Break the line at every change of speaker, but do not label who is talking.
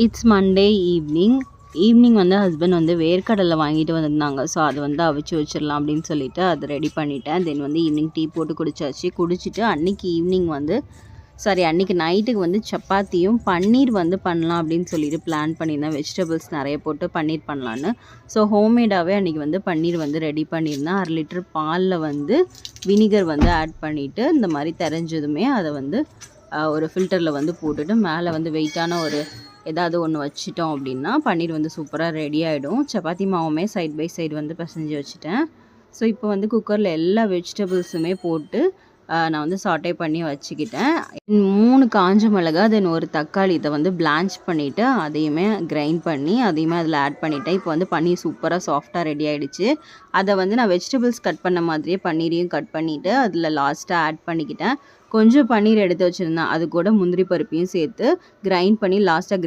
It's Monday evening வந்து husband வந்து வேர்க்கடலை வாங்கிட்டு வந்திருந்தாங்க. ஸோ அது வந்து அவிச்சு வச்சிடலாம் அப்படின்னு சொல்லிட்டு அதை ரெடி பண்ணிட்டேன். தென் வந்து ஈவினிங் டீ போட்டு குடிச்சிட்டு அன்னைக்கு நைட்டுக்கு வந்து சப்பாத்தியும் பன்னீர் வந்து பண்ணலாம் அப்படின்னு சொல்லிட்டு பிளான் பண்ணியிருந்தேன். வெஜிடபிள்ஸ் நிறைய போட்டு பன்னீர் பண்ணலான்னு. ஸோ ஹோம்மேடாகவே அன்றைக்கி வந்து பன்னீர் வந்து ரெடி பண்ணியிருந்தேன். 1/2 லிட்டர் பாலில் வந்து வினிகர் வந்து ஆட் பண்ணிவிட்டு இந்த மாதிரி தெரிஞ்சதுமே அதை வந்து ஒரு ஃபில்டரில் வந்து போட்டுட்டு மேலே வந்து வெயிட்டான ஒரு ஏதாவது ஒன்று வச்சிட்டோம் அப்படின்னா பன்னீர் வந்து சூப்பராக ரெடி ஆகிடும். சப்பாத்தி மாவுமே சைட் பை சைடு வந்து பிசைஞ்சு வச்சுட்டேன். ஸோ இப்போ வந்து குக்கரில் எல்லா வெஜிடபிள்ஸுமே போட்டு நான் வந்து சாட்டே பண்ணி வச்சுக்கிட்டேன். 3 காஞ்ச மிளகா தென் ஒரு தக்காளி இதை வந்து பிளான்ச் பண்ணிவிட்டு அதையுமே கிரைண்ட் பண்ணி அதையுமே அதில் ஆட் பண்ணிவிட்டேன். இப்போ வந்து பன்னீர் சூப்பராக சாஃப்டாக ரெடி ஆகிடுச்சு. அதை வந்து நான் வெஜிடபிள்ஸ் கட் பண்ண மாதிரியே பன்னீரையும் கட் பண்ணிவிட்டு அதில் லாஸ்ட்டாக ஆட் பண்ணிக்கிட்டேன். கொஞ்சம் பன்னீர் எடுத்து வச்சுருந்தேன். அது கூட முந்திரி பருப்பையும் சேர்த்து கிரைண்ட் பண்ணி லாஸ்ட்டாக